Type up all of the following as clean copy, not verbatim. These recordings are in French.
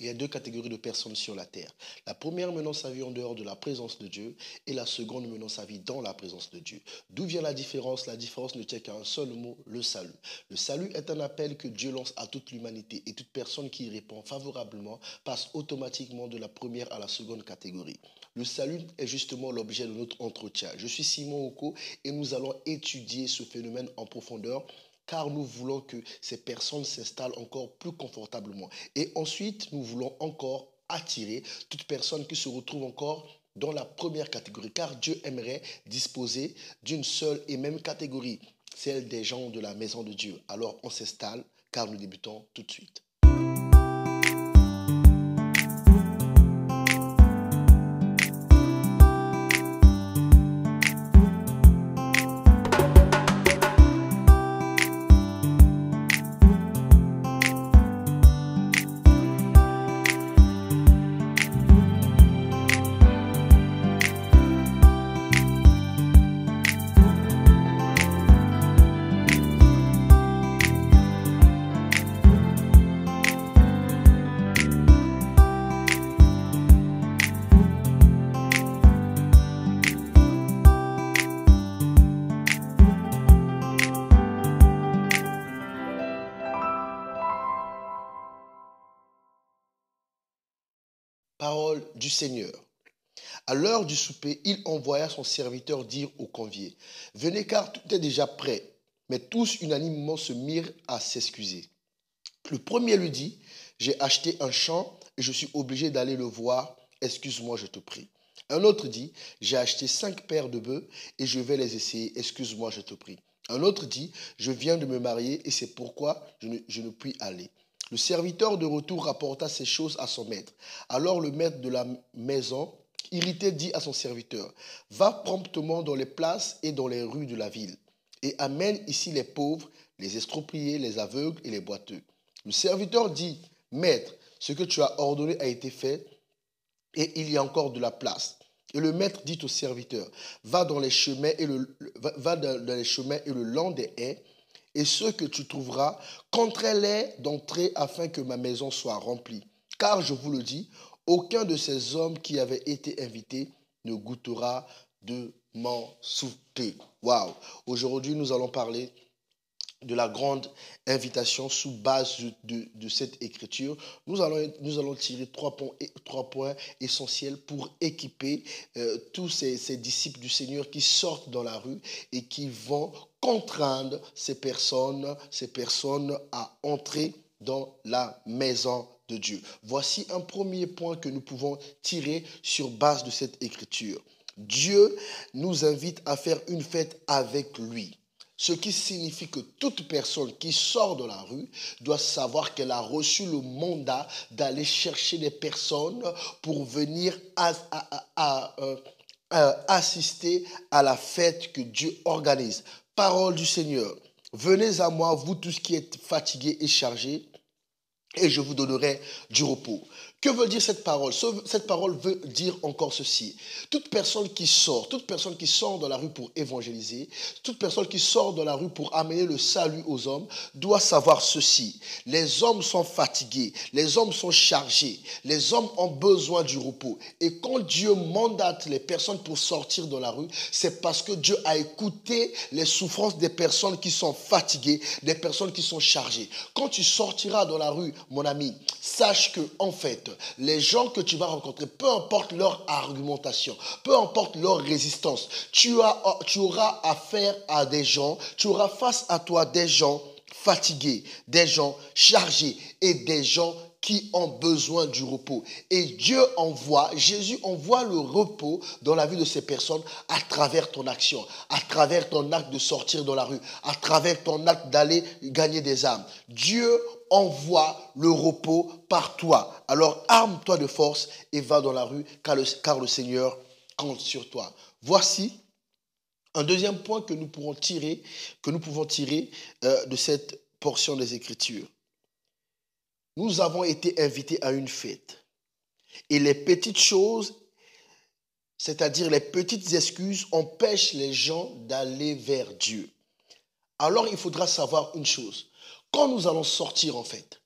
Il y a deux catégories de personnes sur la terre. La première menant sa vie en dehors de la présence de Dieu et la seconde menant sa vie dans la présence de Dieu. D'où vient la différence? La différence ne tient qu'à un seul mot, le salut. Le salut est un appel que Dieu lance à toute l'humanité et toute personne qui y répond favorablement passe automatiquement de la première à la seconde catégorie. Le salut est justement l'objet de notre entretien. Je suis Simon Oko et nous allons étudier ce phénomène en profondeur car nous voulons que ces personnes s'installent encore plus confortablement. Et ensuite, nous voulons encore attirer toute personne qui se retrouve encore dans la première catégorie, car Dieu aimerait disposer d'une seule et même catégorie, celle des gens de la maison de Dieu. Alors on s'installe, car nous débutons tout de suite. Parole du Seigneur. À l'heure du souper, il envoya son serviteur dire aux conviés, « Venez car tout est déjà prêt. » Mais tous unanimement se mirent à s'excuser. Le premier lui dit, « J'ai acheté un champ et je suis obligé d'aller le voir. Excuse-moi, je te prie. » Un autre dit, « J'ai acheté 5 paires de bœufs et je vais les essayer. Excuse-moi, je te prie. » Un autre dit, « Je viens de me marier et c'est pourquoi je ne puis aller. » Le serviteur de retour rapporta ces choses à son maître. Alors le maître de la maison, irrité, dit à son serviteur, « Va promptement dans les places et dans les rues de la ville, et amène ici les pauvres, les estropiés, les aveugles et les boiteux. » Le serviteur dit, « Maître, ce que tu as ordonné a été fait, et il y a encore de la place. » Et le maître dit au serviteur, « Va dans les chemins et le long des haies, et ceux que tu trouveras, contrains-les d'entrer afin que ma maison soit remplie. Car je vous le dis, aucun de ces hommes qui avaient été invités ne goûtera de mon souper. » Waouh! Aujourd'hui, nous allons parler de la grande invitation sous base de cette écriture. Nous allons tirer trois points essentiels pour équiper tous ces disciples du Seigneur qui sortent dans la rue et qui vont contraindre ces personnes à entrer dans la maison de Dieu. Voici un premier point que nous pouvons tirer sur base de cette écriture. Dieu nous invite à faire une fête avec lui. Ce qui signifie que toute personne qui sort de la rue doit savoir qu'elle a reçu le mandat d'aller chercher des personnes pour venir assister à la fête que Dieu organise. Parole du Seigneur. Venez à moi, vous tous qui êtes fatigués et chargés, et je vous donnerai du repos. Que veut dire cette parole? Cette parole veut dire encore ceci. Toute personne qui sort dans la rue pour évangéliser, toute personne qui sort dans la rue pour amener le salut aux hommes, doit savoir ceci. Les hommes sont fatigués, les hommes sont chargés, les hommes ont besoin du repos. Et quand Dieu mandate les personnes pour sortir dans la rue, c'est parce que Dieu a écouté les souffrances des personnes qui sont fatiguées, des personnes qui sont chargées. Quand tu sortiras dans la rue, mon ami, sache que, en fait, les gens que tu vas rencontrer, peu importe leur argumentation, peu importe leur résistance, tu auras affaire à des gens, tu auras face à toi des gens fatigués, des gens chargés et des gens qui ont besoin du repos. Et Jésus envoie le repos dans la vie de ces personnes à travers ton action, à travers ton acte de sortir dans la rue, à travers ton acte d'aller gagner des âmes. Dieu envoie le repos par toi. Alors arme-toi de force et va dans la rue car le Seigneur compte sur toi. Voici un deuxième point que nous pouvons tirer de cette portion des Écritures. Nous avons été invités à une fête. Et les petites choses, c'est-à-dire les petites excuses, empêchent les gens d'aller vers Dieu. Alors il faudra savoir une chose. Quand nous allons sortir en fait,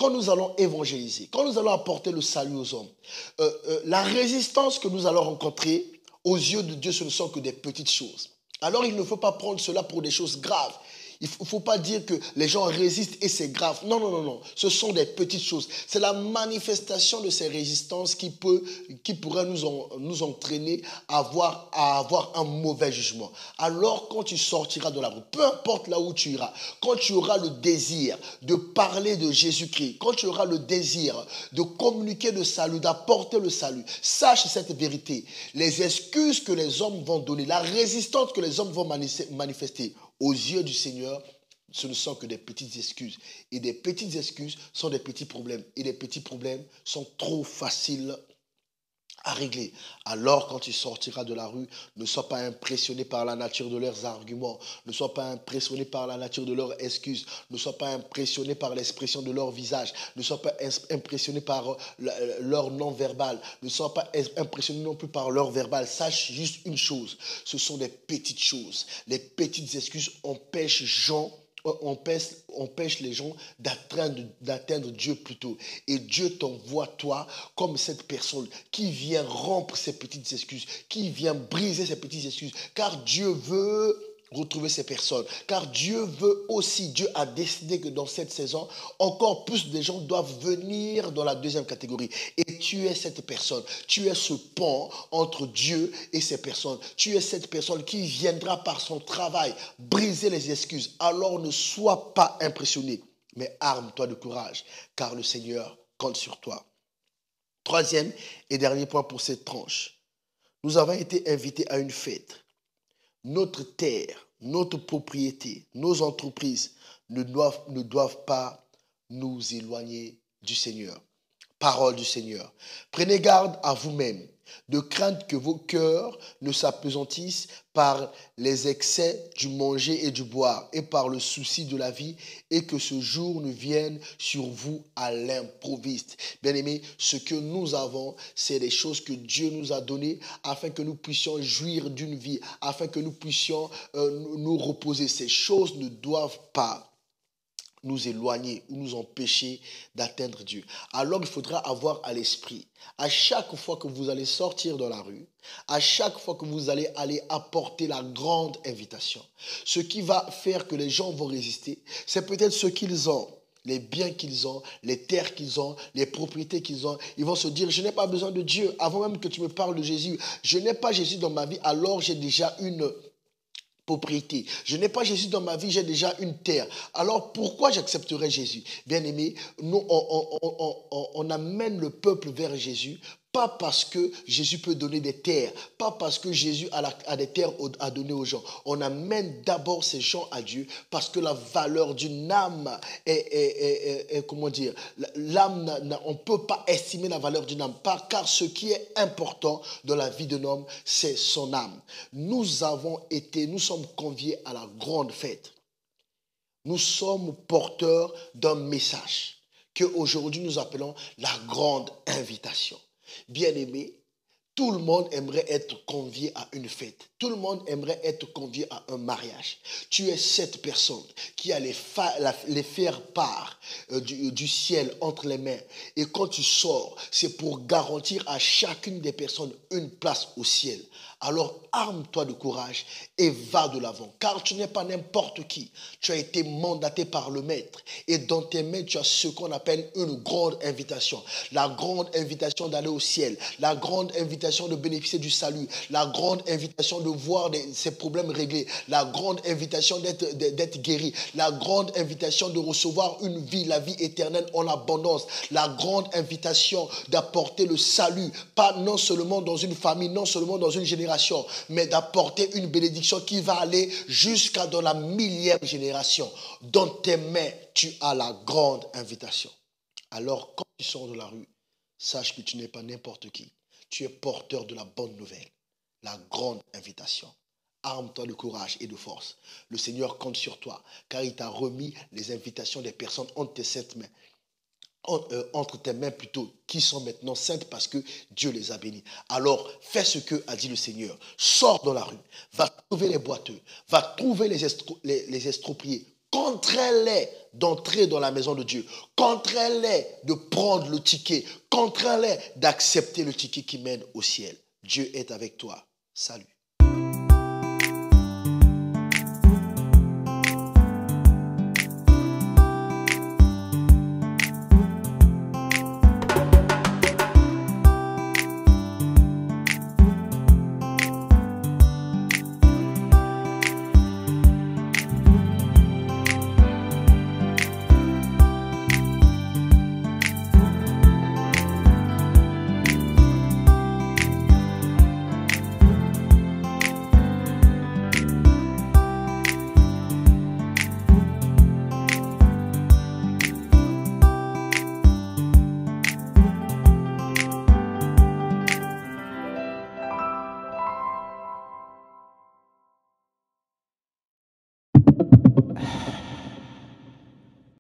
quand nous allons évangéliser, quand nous allons apporter le salut aux hommes, la résistance que nous allons rencontrer, aux yeux de Dieu, ce ne sont que des petites choses. Alors il ne faut pas prendre cela pour des choses graves. Il ne faut pas dire que les gens résistent et c'est grave. Non, non, non, non. Ce sont des petites choses. C'est la manifestation de ces résistances qui pourrait nous entraîner à avoir un mauvais jugement. Alors, quand tu sortiras de la rue, peu importe là où tu iras, quand tu auras le désir de parler de Jésus-Christ, quand tu auras le désir de communiquer le salut, d'apporter le salut, sache cette vérité. Les excuses que les hommes vont donner, la résistance que les hommes vont manifester, aux yeux du Seigneur, ce ne sont que des petites excuses. Et des petites excuses sont des petits problèmes. Et les petits problèmes sont trop faciles à régler. Alors, quand tu sortiras de la rue, ne sois pas impressionné par la nature de leurs arguments. Ne sois pas impressionné par la nature de leurs excuses. Ne sois pas impressionné par l'expression de leur visage. Ne sois pas impressionné par leur non-verbal. Ne sois pas impressionné non plus par leur verbal. Sache juste une chose. Ce sont des petites choses. Les petites excuses empêchent les gens d'atteindre Dieu plutôt. Et Dieu t'envoie toi comme cette personne qui vient rompre ces petites excuses, qui vient briser ces petites excuses. Car Dieu veut retrouver ces personnes. Car Dieu a décidé que dans cette saison, encore plus de gens doivent venir dans la deuxième catégorie. Et tu es cette personne. Tu es ce pont entre Dieu et ces personnes. Tu es cette personne qui viendra par son travail briser les excuses. Alors ne sois pas impressionné, mais arme-toi de courage, car le Seigneur compte sur toi. Troisième et dernier point pour cette tranche. Nous avons été invités à une fête. Notre terre, notre propriété, nos entreprises ne doivent pas nous éloigner du Seigneur. Parole du Seigneur. Prenez garde à vous-même, de crainte que vos cœurs ne s'apesantissent par les excès du manger et du boire et par le souci de la vie et que ce jour ne vienne sur vous à l'improviste. Bien-aimés, ce que nous avons, c'est des choses que Dieu nous a données afin que nous puissions jouir d'une vie, afin que nous puissions nous reposer. Ces choses ne doivent pas nous éloigner ou nous empêcher d'atteindre Dieu. Alors il faudra avoir à l'esprit, à chaque fois que vous allez sortir dans la rue, à chaque fois que vous allez aller apporter la grande invitation, ce qui va faire que les gens vont résister, c'est peut-être ce qu'ils ont, les biens qu'ils ont, les terres qu'ils ont, les propriétés qu'ils ont. Ils vont se dire, je n'ai pas besoin de Dieu. Avant même que tu me parles de Jésus, je n'ai pas Jésus dans ma vie, alors j'ai déjà une propriété. Je n'ai pas Jésus dans ma vie, j'ai déjà une terre. Alors pourquoi j'accepterai Jésus? Bien aimé, nous, on amène le peuple vers Jésus, pas parce que Jésus peut donner des terres, pas parce que Jésus a des terres à donner aux gens. On amène d'abord ces gens à Dieu parce que la valeur d'une âme est comment dire, l'âme, on ne peut pas estimer la valeur d'une âme, car ce qui est important dans la vie d'un homme, c'est son âme. Nous sommes conviés à la grande fête. Nous sommes porteurs d'un message qu'aujourd'hui nous appelons la grande invitation. Bien-aimé, tout le monde aimerait être convié à une fête. Tout le monde aimerait être convié à un mariage. Tu es cette personne qui a les faire part du ciel entre les mains. Et quand tu sors, c'est pour garantir à chacune des personnes une place au ciel. Alors arme-toi de courage et va de l'avant. Car tu n'es pas n'importe qui. Tu as été mandaté par le Maître. Et dans tes mains, tu as ce qu'on appelle une grande invitation. La grande invitation d'aller au ciel. La grande invitation de bénéficier du salut. La grande invitation de voir ses problèmes réglés. La grande invitation d'être guéri. La grande invitation de recevoir une vie, la vie éternelle en abondance. La grande invitation d'apporter le salut. Pas non seulement dans une famille, non seulement dans une génération, mais d'apporter une bénédiction qui va aller jusqu'à dans la 1000e génération. Dans tes mains, tu as la grande invitation. Alors, quand tu sors de la rue, sache que tu n'es pas n'importe qui. Tu es porteur de la bonne nouvelle, la grande invitation. Arme-toi de courage et de force. Le Seigneur compte sur toi, car il t'a remis les invitations des personnes entre tes saintes mains. Entre tes mains plutôt, qui sont maintenant saintes parce que Dieu les a bénies. Alors, fais ce que a dit le Seigneur. Sors dans la rue, va trouver les boiteux, va trouver les estropiés, Contrains-les d'entrer dans la maison de Dieu. Contrains-les de prendre le ticket. Contrains-les d'accepter le ticket qui mène au ciel. Dieu est avec toi. Salut.